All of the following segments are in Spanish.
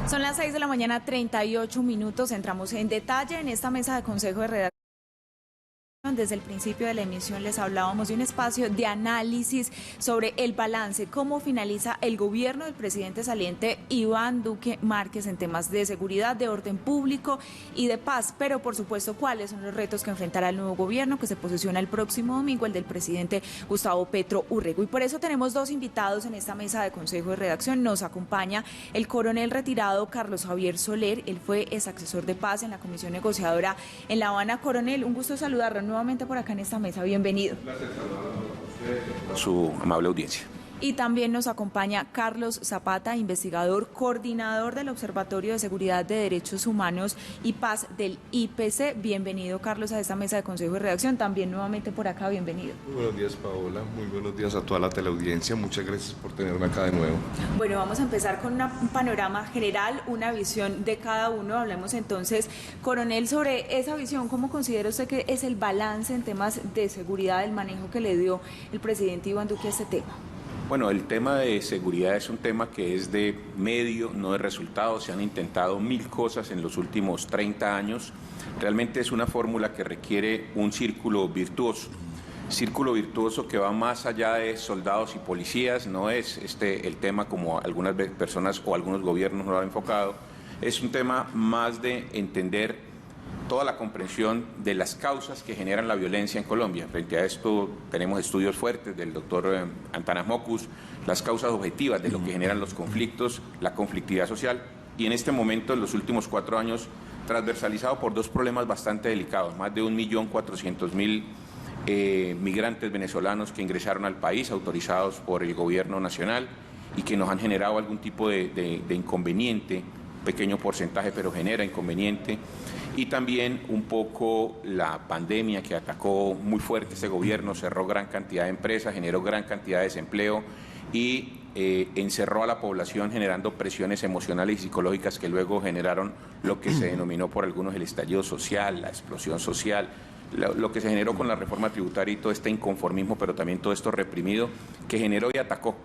Son las 6 de la mañana, 38 minutos. Entramos en detalle en esta mesa de Consejo de Redacción. Desde el principio de la emisión les hablábamos de un espacio de análisis sobre el balance, cómo finaliza el gobierno del presidente saliente Iván Duque Márquez en temas de seguridad, de orden público y de paz, pero por supuesto cuáles son los retos que enfrentará el nuevo gobierno que se posiciona el próximo domingo, el del presidente Gustavo Petro Urrego. Y por eso tenemos dos invitados en esta mesa de Consejo de Redacción. Nos acompaña el coronel retirado Carlos Javier Soler. Él fue ex asesor de paz en la Comisión Negociadora en La Habana. Coronel, un gusto saludarlo nuevamente por acá en esta mesa. Bienvenido. Un placer saludarlo a su amable audiencia. Y también nos acompaña Carlos Zapata, investigador, coordinador del Observatorio de Seguridad de Derechos Humanos y Paz del IPC. Bienvenido, Carlos, a esta mesa de Consejo de Redacción. También nuevamente por acá, bienvenido. Muy buenos días, Paola. Muy buenos días a toda la teleaudiencia. Muchas gracias por tenerme acá de nuevo. Bueno, vamos a empezar con un panorama general, una visión de cada uno. Hablemos entonces, coronel, sobre esa visión. ¿Cómo considera usted que es el balance en temas de seguridad, el manejo que le dio el presidente Iván Duque a este tema? Bueno, el tema de seguridad es un tema que es de medio, no de resultados. Se han intentado 1000 cosas en los últimos 30 años. Realmente es una fórmula que requiere un círculo virtuoso. Círculo virtuoso que va más allá de soldados y policías, no es el tema como algunas personas o algunos gobiernos lo han enfocado. Es un tema más de entender toda la comprensión de las causas que generan la violencia en Colombia. Frente a esto tenemos estudios fuertes del doctor Antanas Mockus, las causas objetivas de lo que generan los conflictos, la conflictividad social, y en este momento, en los últimos 4 años, transversalizado por dos problemas bastante delicados: más de 1.400.000 migrantes venezolanos que ingresaron al país autorizados por el gobierno nacional y que nos han generado algún tipo de inconveniente, pequeño porcentaje, pero genera inconveniente. Y también un poco la pandemia que atacó muy fuerte este gobierno, cerró gran cantidad de empresas, generó gran cantidad de desempleo y encerró a la población, generando presiones emocionales y psicológicas que luego generaron lo que se denominó por algunos el estallido social, la explosión social, lo que se generó con la reforma tributaria y todo este inconformismo, pero también todo esto reprimido que generó y atacó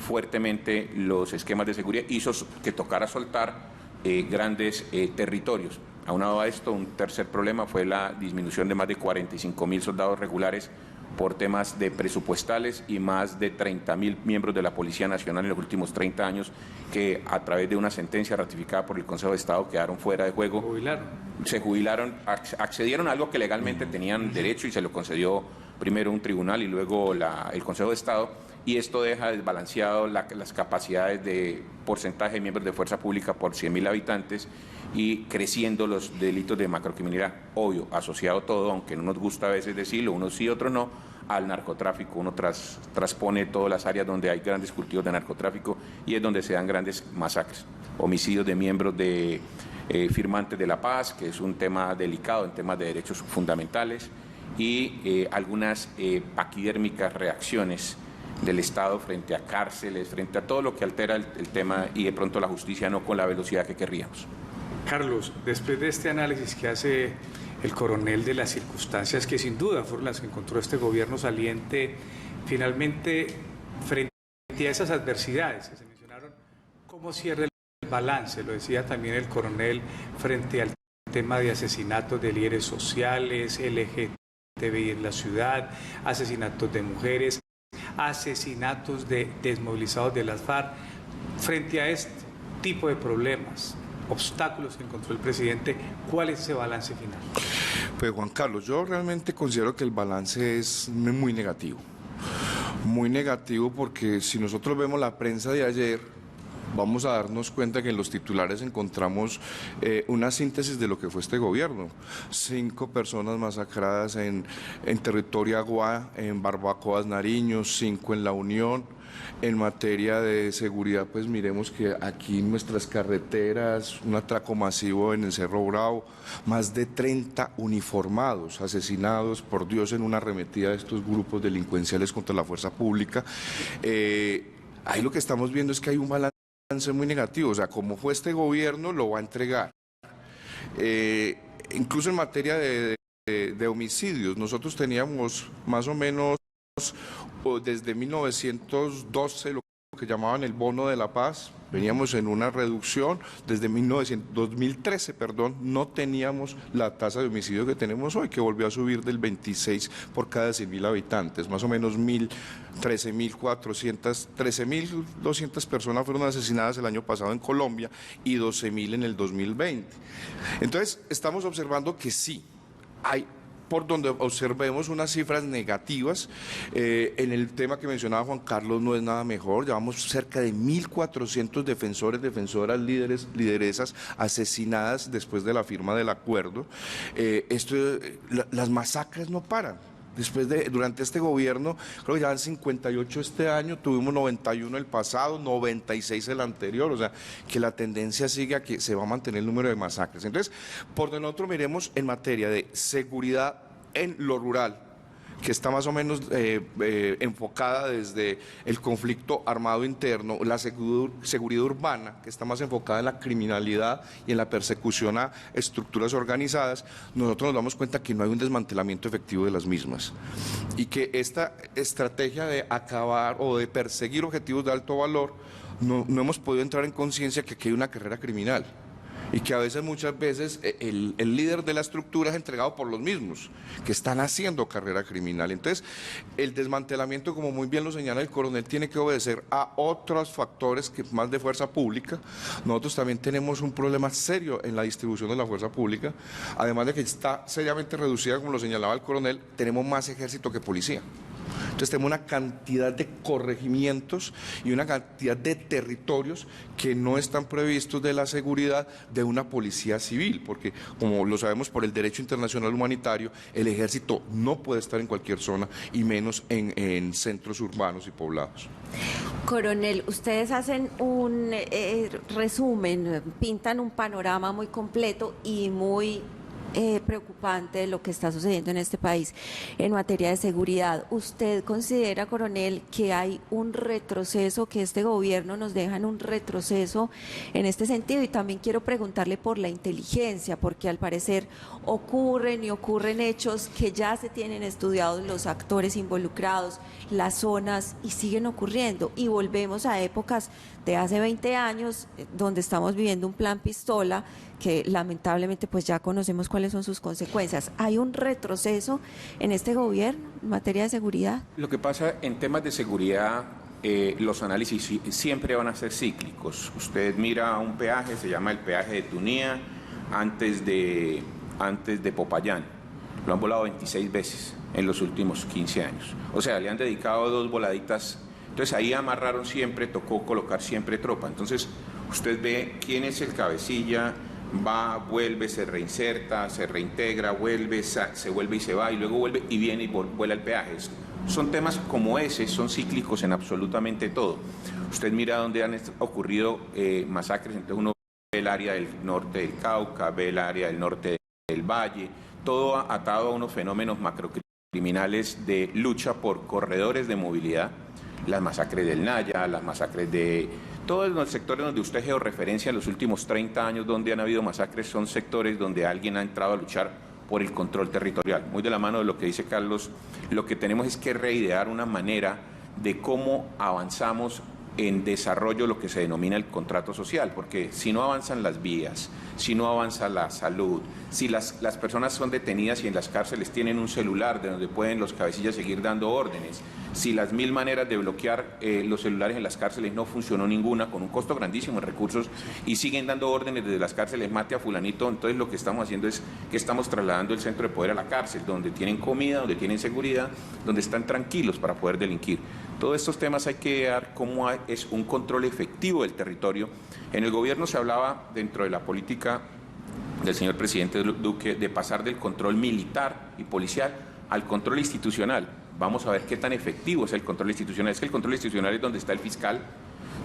fuertemente los esquemas de seguridad, hizo que tocara soltar grandes territorios. Aunado a esto, un tercer problema fue la disminución de más de 45.000 soldados regulares por temas de presupuestales y más de 30.000 miembros de la Policía Nacional en los últimos 30 años que a través de una sentencia ratificada por el Consejo de Estado quedaron fuera de juego. Se jubilaron, accedieron a algo que legalmente tenían derecho y se lo concedió primero un tribunal y luego el Consejo de Estado, y esto deja desbalanceado las capacidades de porcentaje de miembros de fuerza pública por 100.000 habitantes y creciendo los delitos de macrocriminalidad, obvio, asociado todo, aunque no nos gusta a veces decirlo, unos sí, otros no, al narcotráfico. Uno transpone todas las áreas donde hay grandes cultivos de narcotráfico y es donde se dan grandes masacres, homicidios de miembros de firmantes de la paz, que es un tema delicado en temas de derechos fundamentales, y algunas paquidérmicas reacciones del Estado frente a cárceles, frente a todo lo que altera el tema y de pronto la justicia no con la velocidad que querríamos. Carlos, después de este análisis que hace el coronel de las circunstancias que sin duda fueron las que encontró este gobierno saliente, finalmente frente a esas adversidades que se mencionaron, ¿cómo cierra el balance? Lo decía también el coronel frente al tema de asesinatos de líderes sociales, LGTBI en la ciudad, asesinatos de mujeres, asesinatos de desmovilizados de las FARC. Frente a este tipo de problemas, obstáculos que encontró el presidente, ¿cuál es ese balance final? Pues Juan Carlos, yo realmente considero que el balance es muy negativo porque si nosotros vemos la prensa de ayer, vamos a darnos cuenta que en los titulares encontramos una síntesis de lo que fue este gobierno. 5 personas masacradas en territorio Aguá, en Barbacoas, Nariño, 5 en La Unión. En materia de seguridad, pues miremos que aquí en nuestras carreteras, un atraco masivo en el Cerro Bravo, más de 30 uniformados asesinados, por Dios, en una arremetida de estos grupos delincuenciales contra la fuerza pública. Ahí lo que estamos viendo es que hay un balance muy negativo, o sea, como fue este gobierno, lo va a entregar. Incluso en materia de homicidios, nosotros teníamos más o menos desde 1912 lo que llamaban el bono de la paz, veníamos en una reducción, desde 2013, no teníamos la tasa de homicidio que tenemos hoy, que volvió a subir del 26 por cada 100.000 habitantes, más o menos 13.200 personas fueron asesinadas el año pasado en Colombia y 12.000 en el 2020. Entonces, estamos observando que sí, hay por donde observemos unas cifras negativas. En el tema que mencionaba Juan Carlos no es nada mejor, llevamos cerca de 1.400 defensores, defensoras, líderes, lideresas asesinadas después de la firma del acuerdo. Las masacres no paran. Durante este gobierno, creo que ya van 58 este año, tuvimos 91 el pasado, 96 el anterior, o sea, que la tendencia sigue a que se va a mantener el número de masacres. Entonces, por donde nosotros miremos en materia de seguridad en lo rural, que está más o menos enfocada desde el conflicto armado interno, la seguridad urbana, que está más enfocada en la criminalidad y en la persecución a estructuras organizadas, nosotros nos damos cuenta que no hay un desmantelamiento efectivo de las mismas y que esta estrategia de acabar o de perseguir objetivos de alto valor, no hemos podido entrar en conciencia que aquí hay una carrera criminal. Y que muchas veces el líder de la estructura es entregado por los mismos, que están haciendo carrera criminal. Entonces, el desmantelamiento, como muy bien lo señala el coronel, tiene que obedecer a otros factores que más de fuerza pública. Nosotros también tenemos un problema serio en la distribución de la fuerza pública, además de que está seriamente reducida, como lo señalaba el coronel, tenemos más ejército que policía. Entonces tenemos una cantidad de corregimientos y una cantidad de territorios que no están previstos de la seguridad de una policía civil, porque como lo sabemos por el derecho internacional humanitario, el ejército no puede estar en cualquier zona y menos en centros urbanos y poblados. Coronel, ustedes hacen un resumen, pintan un panorama muy completo y muy preocupante de lo que está sucediendo en este país en materia de seguridad. ¿Usted considera, coronel, que hay un retroceso, que este gobierno nos deja en un retroceso en este sentido? Y también quiero preguntarle por la inteligencia, porque al parecer ocurren hechos que ya se tienen estudiados los actores involucrados, las zonas, y siguen ocurriendo. Y volvemos a épocas de hace 20 años, donde estamos viviendo un plan pistola, que lamentablemente pues ya conocemos cuáles son sus consecuencias. ¿Hay un retroceso en este gobierno en materia de seguridad? Lo que pasa en temas de seguridad, los análisis siempre van a ser cíclicos. Usted mira un peaje, se llama el peaje de Tunía, antes de Popayán. Lo han volado 26 veces en los últimos 15 años. O sea, le han dedicado 2 voladitas. Entonces ahí amarraron siempre, tocó colocar siempre tropa. Entonces usted ve quién es el cabecilla, va, vuelve, se reinserta, se reintegra, vuelve, se vuelve y se va, y luego vuelve y viene y vuela el peaje. Son temas como ese, son cíclicos en absolutamente todo. Usted mira dónde han ocurrido masacres, entonces uno ve el área del norte del Cauca, ve el área del norte del Valle, todo atado a unos fenómenos macrocriminales de lucha por corredores de movilidad, las masacres del Naya, las masacres de... Todos los sectores donde usted georreferencia en los últimos 30 años donde han habido masacres son sectores donde alguien ha entrado a luchar por el control territorial. Muy de la mano de lo que dice Carlos, lo que tenemos es que reidear una manera de cómo avanzamos en desarrollo lo que se denomina el contrato social, porque si no avanzan las vías, si no avanza la salud, si las personas son detenidas y en las cárceles tienen un celular de donde pueden los cabecillas seguir dando órdenes, si las 1000 maneras de bloquear los celulares en las cárceles no funcionó ninguna, con un costo grandísimo en recursos, y siguen dando órdenes desde las cárceles, mate a fulanito, entonces lo que estamos haciendo es que estamos trasladando el centro de poder a la cárcel, donde tienen comida, donde tienen seguridad, donde están tranquilos para poder delinquir. Todos estos temas hay que dar cómo es un control efectivo del territorio. En el gobierno se hablaba, dentro de la política del señor presidente Duque, de pasar del control militar y policial al control institucional. Vamos a ver qué tan efectivo es el control institucional. Es que el control institucional es donde está el fiscal,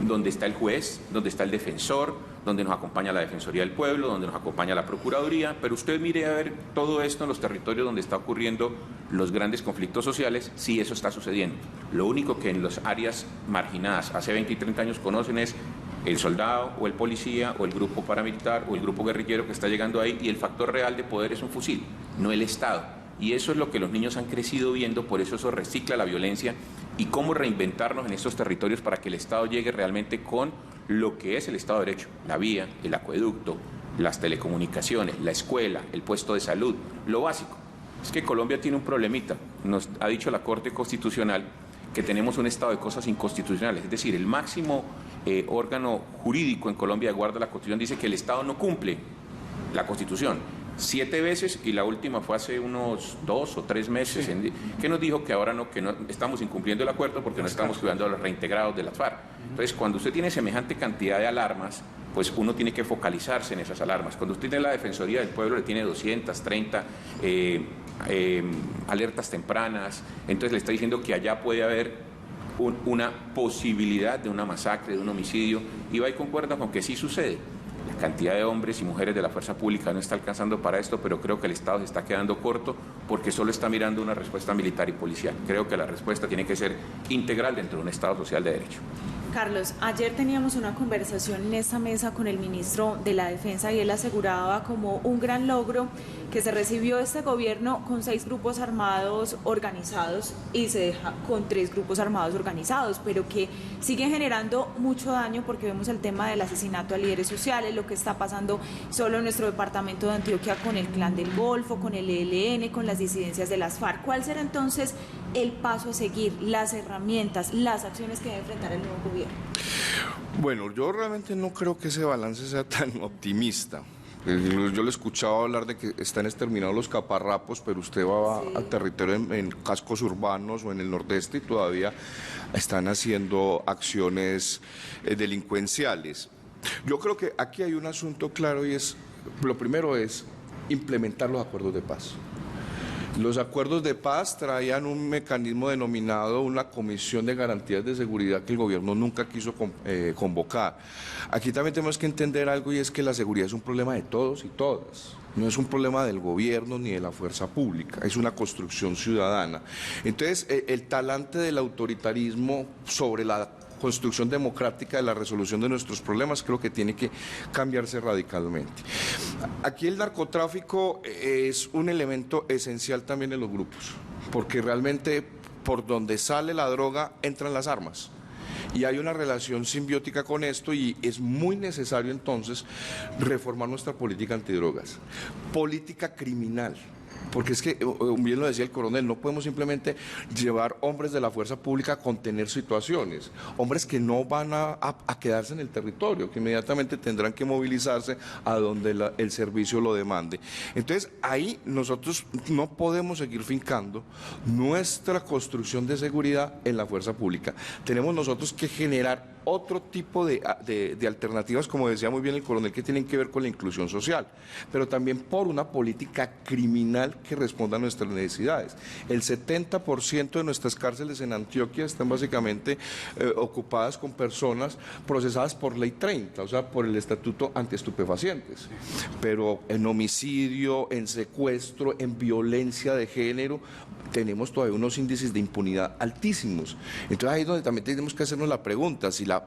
donde está el juez, donde está el defensor, donde nos acompaña la Defensoría del Pueblo, donde nos acompaña la Procuraduría, pero usted mire a ver todo esto en los territorios donde está ocurriendo los grandes conflictos sociales, sí, eso está sucediendo. Lo único que en las áreas marginadas hace 20 y 30 años conocen es el soldado o el policía o el grupo paramilitar o el grupo guerrillero que está llegando ahí, y el factor real de poder es un fusil, no el Estado. Y eso es lo que los niños han crecido viendo, por eso recicla la violencia y cómo reinventarnos en estos territorios para que el Estado llegue realmente con lo que es el Estado de Derecho, la vía, el acueducto, las telecomunicaciones, la escuela, el puesto de salud, lo básico. Es que Colombia tiene un problemita, nos ha dicho la Corte Constitucional que tenemos un estado de cosas inconstitucionales, es decir, el máximo órgano jurídico en Colombia de guarda de la Constitución dice que el Estado no cumple la Constitución 7 veces y la última fue hace unos 2 o 3 meses, sí, que nos dijo que ahora no, que no estamos incumpliendo el acuerdo porque no estamos cuidando a los reintegrados de las FARC. Entonces, cuando usted tiene semejante cantidad de alarmas, pues uno tiene que focalizarse en esas alarmas. Cuando usted tiene la Defensoría del Pueblo, le tiene 230 alertas tempranas, entonces le está diciendo que allá puede haber una posibilidad de una masacre, de un homicidio, y va y concuerda con que sí sucede. La cantidad de hombres y mujeres de la fuerza pública no está alcanzando para esto, pero creo que el Estado se está quedando corto porque solo está mirando una respuesta militar y policial. Creo que la respuesta tiene que ser integral dentro de un Estado social de derecho. Carlos, ayer teníamos una conversación en esta mesa con el ministro de la Defensa y él aseguraba como un gran logro que se recibió este gobierno con 6 grupos armados organizados y se deja con 3 grupos armados organizados, pero que siguen generando mucho daño porque vemos el tema del asesinato a líderes sociales, lo que está pasando solo en nuestro departamento de Antioquia con el Clan del Golfo, con el ELN, con las disidencias de las FARC. ¿Cuál será entonces el paso a seguir, las herramientas, las acciones que debe enfrentar el nuevo gobierno? Bueno, yo realmente no creo que ese balance sea tan optimista. Yo le he escuchado hablar de que están exterminados los caparrapos, pero usted va al territorio en cascos urbanos o en el nordeste y todavía están haciendo acciones delincuenciales. Yo creo que aquí hay un asunto claro y es, lo primero es implementar los acuerdos de paz. Los acuerdos de paz traían un mecanismo denominado una comisión de garantías de seguridad que el gobierno nunca quiso convocar. Aquí también tenemos que entender algo y es que la seguridad es un problema de todos y todas. No es un problema del gobierno ni de la fuerza pública, es una construcción ciudadana. Entonces, el talante del autoritarismo sobre la construcción democrática de la resolución de nuestros problemas creo que tiene que cambiarse radicalmente. Aquí el narcotráfico es un elemento esencial también en los grupos, porque realmente por donde sale la droga entran las armas. Y hay una relación simbiótica con esto y es muy necesario entonces reformar nuestra política antidrogas, política criminal. Porque es que, bien lo decía el coronel, no podemos simplemente llevar hombres de la fuerza pública a contener situaciones, hombres que no van a quedarse en el territorio, que inmediatamente tendrán que movilizarse a donde el servicio lo demande. Entonces, ahí nosotros no podemos seguir fincando nuestra construcción de seguridad en la fuerza pública. Tenemos nosotros que generar otro tipo de alternativas, como decía muy bien el coronel, que tienen que ver con la inclusión social, pero también por una política criminal que responda a nuestras necesidades. El 70% de nuestras cárceles en Antioquia están básicamente ocupadas con personas procesadas por ley 30, o sea, por el estatuto antiestupefacientes, pero en homicidio, en secuestro, en violencia de género, tenemos todavía unos índices de impunidad altísimos. Entonces ahí es donde también tenemos que hacernos la pregunta, si la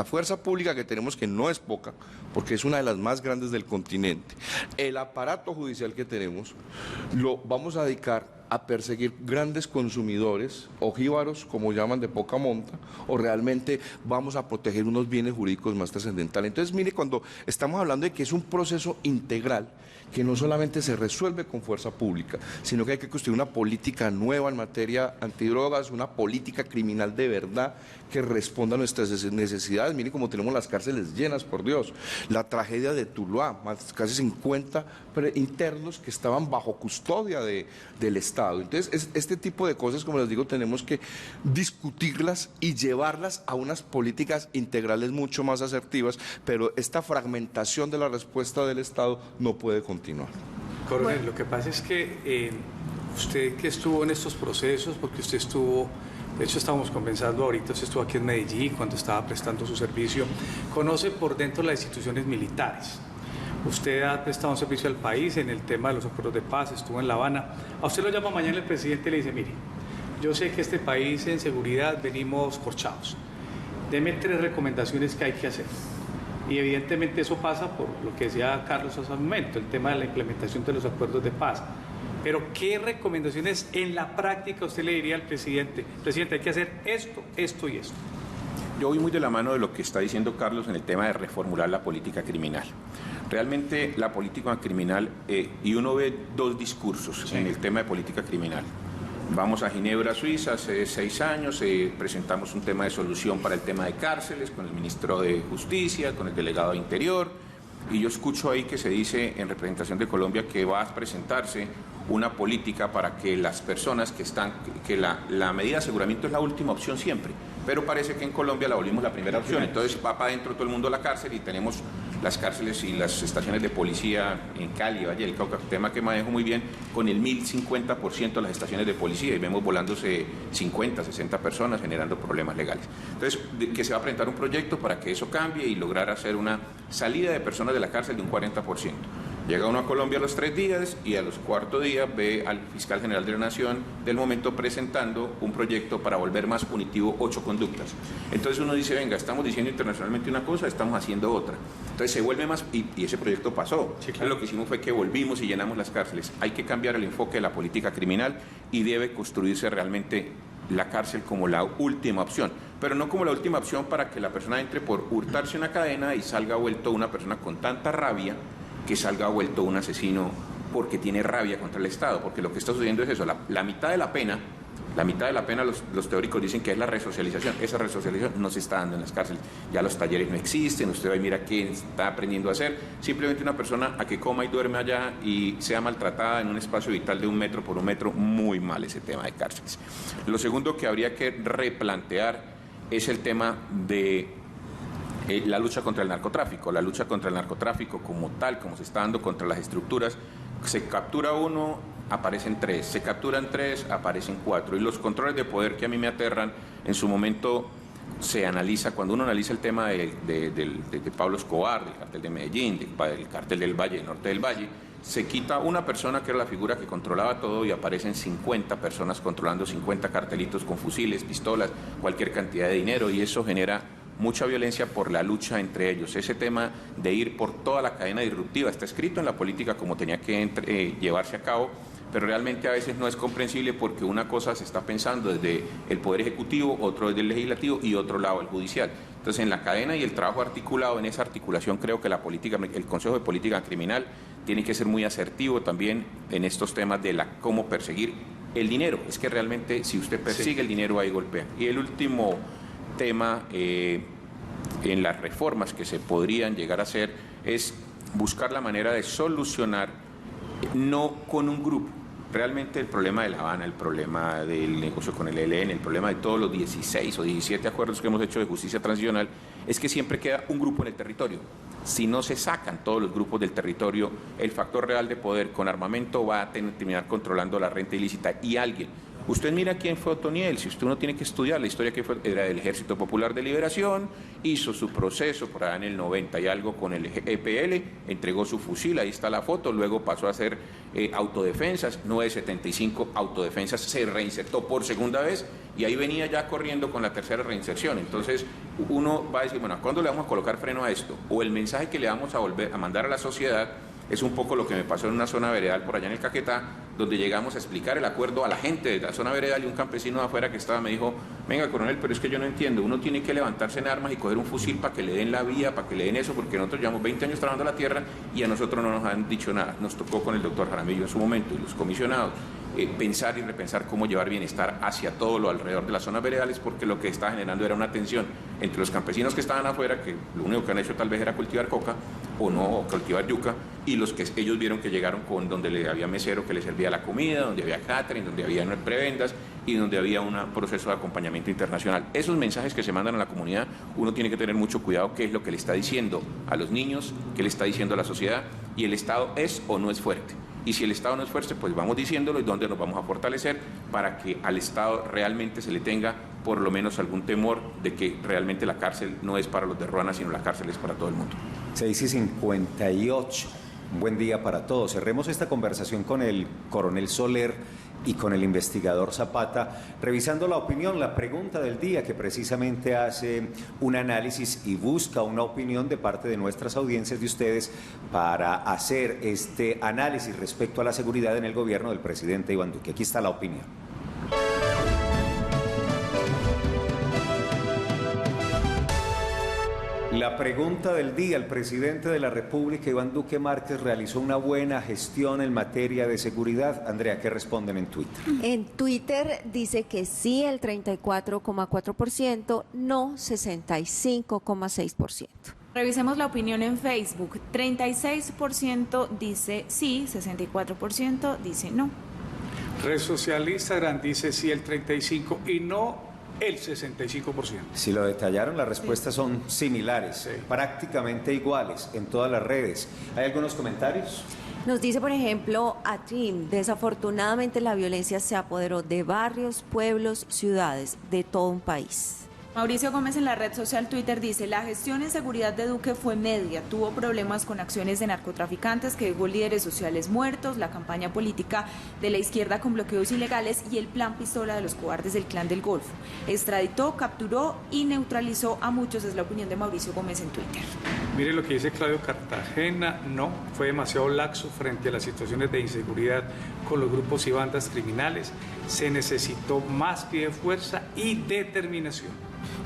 fuerza pública que tenemos, que no es poca, porque es una de las más grandes del continente, el aparato judicial que tenemos, lo vamos a dedicar a perseguir grandes consumidores, ojíbaros, como llaman, de poca monta, o realmente vamos a proteger unos bienes jurídicos más trascendentales. Entonces, mire, cuando estamos hablando de que es un proceso integral, que no solamente se resuelve con fuerza pública, sino que hay que construir una política nueva en materia antidrogas, una política criminal de verdad que responda a nuestras necesidades. Mire cómo tenemos las cárceles llenas, por Dios. La tragedia de Tuluá, casi 50 internos que estaban bajo custodia del Estado. Entonces, este tipo de cosas, como les digo, tenemos que discutirlas y llevarlas a unas políticas integrales mucho más asertivas, pero esta fragmentación de la respuesta del Estado no puede continuar. Coronel, bueno, lo que pasa es que usted que estuvo en estos procesos, porque usted estuvo, de hecho estamos conversando ahorita, usted estuvo aquí en Medellín cuando estaba prestando su servicio, conoce por dentro las instituciones militares. Usted ha prestado un servicio al país en el tema de los acuerdos de paz, estuvo en La Habana. A usted lo llama mañana el presidente y le dice, mire, yo sé que este país en seguridad venimos corchados. Deme 3 recomendaciones que hay que hacer. Y evidentemente eso pasa por lo que decía Carlos hace un momento, el tema de la implementación de los acuerdos de paz. Pero ¿qué recomendaciones en la práctica usted le diría al presidente? Presidente, hay que hacer esto, esto y esto. Yo voy muy de la mano de lo que está diciendo Carlos en el tema de reformular la política criminal. Realmente la política criminal, y uno ve dos discursos en el tema de política criminal. Vamos a Ginebra, Suiza, hace 6 años, presentamos un tema de solución para el tema de cárceles con el ministro de Justicia, con el delegado de Interior, y yo escucho ahí que se dice en representación de Colombia que va a presentarse una política para que las personas que están, que la medida de aseguramiento es la última opción siempre, pero parece que en Colombia la volvimos la primera opción, entonces va para adentro todo el mundo a la cárcel y tenemos las cárceles y las estaciones de policía en Cali, Valle del Cauca, tema que manejo muy bien, con el 1050% de las estaciones de policía y vemos volándose 50, 60 personas generando problemas legales. Entonces, que se va a presentar un proyecto para que eso cambie y lograr hacer una salida de personas de la cárcel de un 40%. Llega uno a Colombia a los 3 días y a los 4 días ve al fiscal general de la Nación del momento presentando un proyecto para volver más punitivo 8 conductas. Entonces uno dice, venga, estamos diciendo internacionalmente una cosa, estamos haciendo otra. Entonces se vuelve más, y ese proyecto pasó. Sí, claro. Lo que hicimos fue que volvimos y llenamos las cárceles. Hay que cambiar el enfoque de la política criminal y debe construirse realmente la cárcel como la última opción, pero no como la última opción para que la persona entre por hurtarse una cadena y salga vuelto una persona con tanta rabia que salga vuelto un asesino porque tiene rabia contra el Estado, porque lo que está sucediendo es eso, la mitad de la pena, los teóricos dicen que es la resocialización. Esa resocialización no se está dando en las cárceles, ya los talleres no existen, usted va y mira qué está aprendiendo a hacer, simplemente una persona a que coma y duerme allá y sea maltratada en un espacio vital de 1 metro por 1 metro, muy mal ese tema de cárceles. Lo segundo que habría que replantear es el tema de la lucha contra el narcotráfico. La lucha contra el narcotráfico como tal, como se está dando contra las estructuras, se captura uno, aparecen 3, se capturan 3, aparecen 4, y los controles de poder que a mí me aterran, en su momento se analiza, cuando uno analiza el tema de Pablo Escobar, del cartel de Medellín, del cartel del Valle, del norte del Valle, se quita una persona que era la figura que controlaba todo y aparecen 50 personas controlando 50 cartelitos con fusiles, pistolas, cualquier cantidad de dinero, y eso genera mucha violencia por la lucha entre ellos. Ese tema de ir por toda la cadena disruptiva está escrito en la política como tenía que llevarse a cabo, pero realmente a veces no es comprensible porque una cosa se está pensando desde el Poder Ejecutivo, otro desde el Legislativo y otro lado el Judicial. Entonces, en la cadena y el trabajo articulado, en esa articulación, creo que el Consejo de Política Criminal tiene que ser muy asertivo también en estos temas de cómo perseguir el dinero. Es que realmente si usted persigue el dinero, ahí golpea. Y el último tema en las reformas que se podrían llegar a hacer es buscar la manera de solucionar, no con un grupo. Realmente el problema de La Habana, el problema del negocio con el ELN, el problema de todos los 16 o 17 acuerdos que hemos hecho de justicia transicional, es que siempre queda un grupo en el territorio. Si no se sacan todos los grupos del territorio, el factor real de poder con armamento va a terminar controlando la renta ilícita y alguien. Usted mira quién fue Otoniel, si usted no tiene que estudiar la historia que era del Ejército Popular de Liberación, hizo su proceso por allá en el 90 y algo con el EPL, entregó su fusil, ahí está la foto, luego pasó a hacer autodefensas, 975 autodefensas, se reinsertó por segunda vez y ahí venía ya corriendo con la tercera reinserción. Entonces uno va a decir, bueno, ¿cuándo le vamos a colocar freno a esto? O el mensaje que le vamos a volver a mandar a la sociedad es un poco lo que me pasó en una zona veredal por allá en el Caquetá, donde llegamos a explicar el acuerdo a la gente de la zona veredal y un campesino de afuera que estaba me dijo, venga coronel, pero es que yo no entiendo, uno tiene que levantarse en armas y coger un fusil para que le den la vía, para que le den eso, porque nosotros llevamos 20 años trabajando la tierra y a nosotros no nos han dicho nada. Nos tocó con el doctor Jaramillo en su momento y los comisionados pensar y repensar cómo llevar bienestar hacia todo lo alrededor de las zonas veredales, porque lo que estaba generando era una tensión entre los campesinos que estaban afuera, que lo único que han hecho tal vez era cultivar coca o no, o cultivar yuca, y los que ellos vieron que llegaron con donde le había mesero que les servía la comida, donde había catering, donde había prebendas y donde había un proceso de acompañamiento internacional. Esos mensajes que se mandan a la comunidad, uno tiene que tener mucho cuidado qué es lo que le está diciendo a los niños, qué le está diciendo a la sociedad, y el Estado es o no es fuerte. Y si el Estado no es fuerte, pues vamos diciéndolo y dónde nos vamos a fortalecer para que al Estado realmente se le tenga por lo menos algún temor de que realmente la cárcel no es para los de Ruana, sino la cárcel es para todo el mundo. 6:58. Un buen día para todos. Cerremos esta conversación con el coronel Soler y con el investigador Zapata, revisando la opinión, la pregunta del día, que precisamente hace un análisis y busca una opinión de parte de nuestras audiencias, de ustedes, para hacer este análisis respecto a la seguridad en el gobierno del presidente Iván Duque. Aquí está la opinión. La pregunta del día: el presidente de la República, Iván Duque Márquez, realizó una buena gestión en materia de seguridad. Andrea, ¿qué responden en Twitter? En Twitter dice que sí, el 34,4%, no 65,6%. Revisemos la opinión en Facebook. 36% dice sí, 64% dice no. Red social Instagram dice sí el 35% y no el 65%. Si lo detallaron, las respuestas son similares, Sí. prácticamente iguales en todas las redes. ¿Hay algunos comentarios? Nos dice, por ejemplo, Atrim, desafortunadamente la violencia se apoderó de barrios, pueblos, ciudades, de todo un país. Mauricio Gómez en la red social Twitter dice: la gestión en seguridad de Duque fue media, tuvo problemas con acciones de narcotraficantes que dejó líderes sociales muertos, la campaña política de la izquierda con bloqueos ilegales y el plan pistola de los cobardes del Clan del Golfo. Extraditó, capturó y neutralizó a muchos, es la opinión de Mauricio Gómez en Twitter. Mire lo que dice Claudio Cartagena: no, fue demasiado laxo frente a las situaciones de inseguridad con los grupos y bandas criminales. Se necesitó más pie de fuerza y determinación.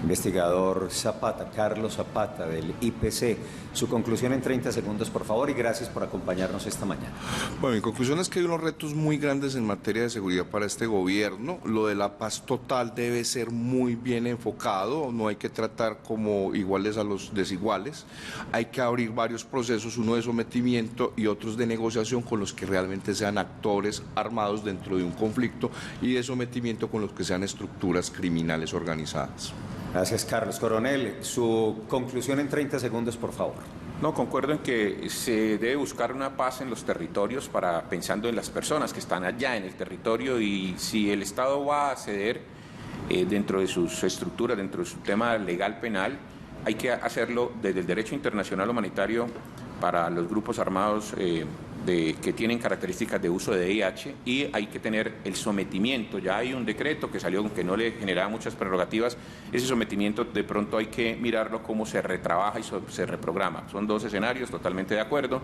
Investigador Zapata, Carlos Zapata, del IPC, su conclusión en 30 segundos, por favor, y gracias por acompañarnos esta mañana. Bueno, mi conclusión es que hay unos retos muy grandes en materia de seguridad para este gobierno. Lo de la paz total debe ser muy bien enfocado, no hay que tratar como iguales a los desiguales. Hay que abrir varios procesos, uno de sometimiento y otros de negociación con los que realmente sean actores armados dentro de un conflicto y de sometimiento con los que sean estructuras criminales organizadas. Gracias, Carlos. Coronel, su conclusión en 30 segundos, por favor. No, concuerdo en que se debe buscar una paz en los territorios pensando en las personas que están allá en el territorio, y si el Estado va a ceder dentro de sus estructuras, dentro de su tema legal penal, hay que hacerlo desde el derecho internacional humanitario para los grupos armados que tienen características de uso de VIH, y hay que tener el sometimiento. Ya hay un decreto que salió que no le generaba muchas prerrogativas. Ese sometimiento de pronto hay que mirarlo cómo se retrabaja y se reprograma. Son dos escenarios, totalmente de acuerdo,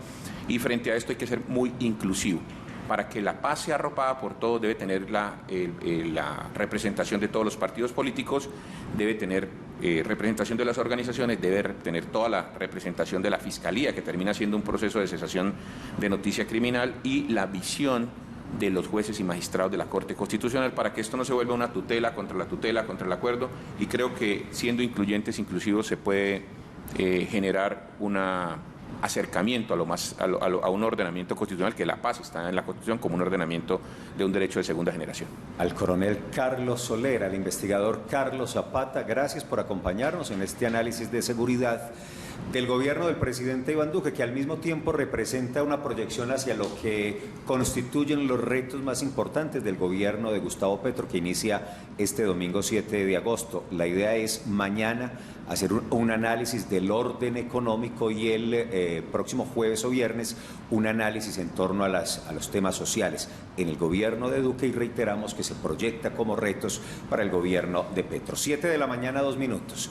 y frente a esto hay que ser muy inclusivo. Para que la paz sea arropada por todos, debe tener la representación de todos los partidos políticos, debe tener representación de las organizaciones, debe tener toda la representación de la Fiscalía, que termina siendo un proceso de cesación de noticia criminal, y la visión de los jueces y magistrados de la Corte Constitucional, para que esto no se vuelva una tutela, contra el acuerdo, y creo que siendo incluyentes, inclusivos, se puede generar una acercamiento a un ordenamiento constitucional, que la paz está en la Constitución como un ordenamiento de un derecho de segunda generación. Al coronel Carlos Soler, al investigador Carlos Zapata, gracias por acompañarnos en este análisis de seguridad del gobierno del presidente Iván Duque, que al mismo tiempo representa una proyección hacia lo que constituyen los retos más importantes del gobierno de Gustavo Petro, que inicia este domingo 7 de agosto. La idea es mañana hacer un análisis del orden económico, y el próximo jueves o viernes un análisis en torno a los temas sociales en el gobierno de Duque, y reiteramos que se proyecta como retos para el gobierno de Petro. 7 de la mañana, 2 minutos.